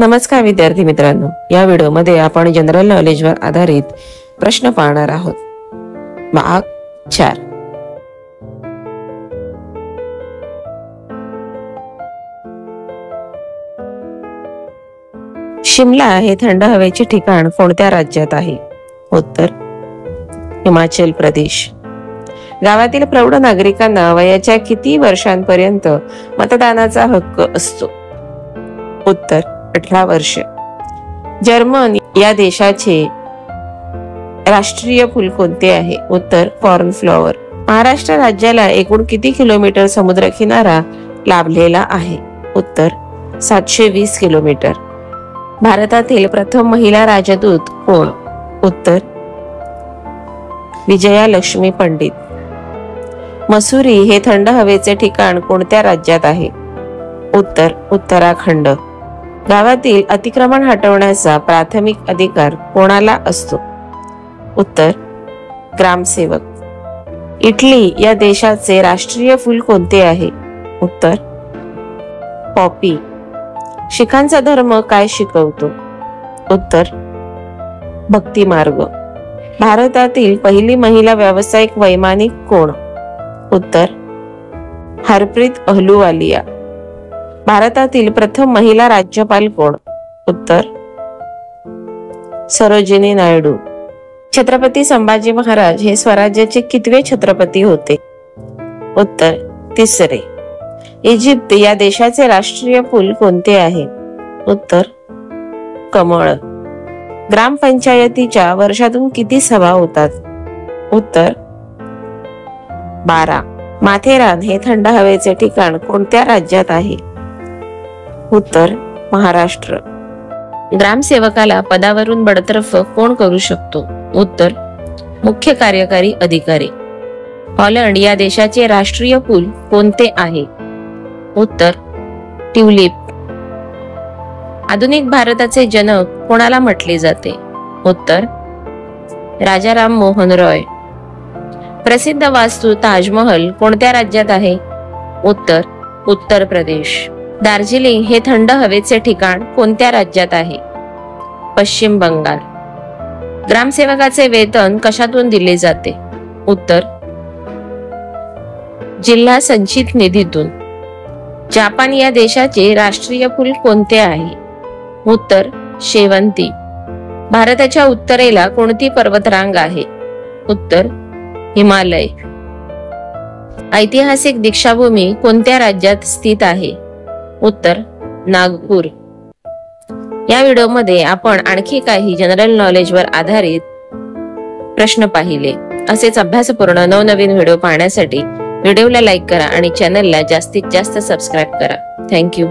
नमस्कार विद्यार्थी मित्रांनो, या व्हिडिओमध्ये आपण जनरल नॉलेजवर आधारित प्रश्न पाहणार आहोत। भाग 4। शिमला हे थंड हवेचे ठिकाण कोणत्या राज्यात आहे? उत्तर हिमाचल प्रदेश। गावातील प्रौढ नागरिकांना वयाच्या किती वर्षांपर्यंत मतदानाचा हक्क असतो? उत्तर 18 वर्ष। जर्मन या देशाचे राष्ट्रीय फूल कोणते आहे? उत्तर कॉर्नफ्लॉवर। महाराष्ट्र राज्याला एकूण किती किलोमीटर समुद्र किनारा लाभलेला आहे? उत्तर 720 किलोमीटर। भारतातील प्रथम महिला राजदूत कोण? उत्तर विजया लक्ष्मी पंडित। मसुरी हे थंड हवेचे ठिकाण कोणत्या राज्यात आहे? उत्तर उत्तराखंड। गावातील अतिक्रमण हटवण्याचा प्राथमिक अधिकार कोणाला असतो? उत्तर ग्रामसेवक। इटली या देशाचे राष्ट्रीय फूल कोणते आहे? उत्तर पॉपी। शिखांचा धर्म काय शिकवतो? उत्तर भक्ती मार्ग। भारतातील पहिली महिला व्यावसायिक वैमानिक कोण? उत्तर हरप्रीत अहलुवालिया। भारतातील प्रथम महिला राज्यपाल कोण? उत्तर सरोजिनी नायडू। छत्रपती संभाजी महाराज हे स्वराज्याचे कितवे छत्रपती होते? उत्तर 3रे। इजिप्त या देशाचे राष्ट्रीय फूल कोणते आहे? उत्तर कमळ। ग्रामपंचायतीच्या वर्षातून किती सभा होतात? उत्तर 12। माथेरान हे थंड हवेचे ठिकाण कोणत्या राज्यात आहे? उत्तर महाराष्ट्र। ग्रामसेवकाला पदावरून बडतर्फ कोण करू शकतो? उत्तर मुख्य कार्यकारी अधिकारी। हॉलंड या देशाचे राष्ट्रीय फूल कोणते आहे? उत्तर ट्यूलिप। आधुनिक भारताचे जनक कोणाला म्हटले जाते? उत्तर राजाराम मोहन रॉय। प्रसिद्ध वास्तू ताजमहल कोणत्या राज्यात आहे? उत्तर उत्तर प्रदेश। दार्जिलिंग हे थंड हवेचे ठिकाण कोणत्या राज्यात आहे? पश्चिम बंगाल। ग्रामसेवकाचे वेतन कशातून दिले जाते? उत्तर जिल्हा संचित निधीतून। जपान या देशाचे राष्ट्रीय फूल कोणते आहे? उत्तर शेवंती। भारताच्या उत्तरेला कोणती पर्वतरांग आहे? उत्तर हिमालय। ऐतिहासिक दीक्षाभूमी कोणत्या राज्यात स्थित आहे? उत्तर नागपूर। या व्हिडिओमध्ये आपण आणखी काही जनरल नॉलेजवर आधारित प्रश्न पाहिले। असेच अभ्यासपूर्ण नवनवीन व्हिडिओ पाहण्यासाठी व्हिडिओला लाईक करा आणि चॅनलला जास्तीत जास्त सबस्क्राईब करा। थँक्यू।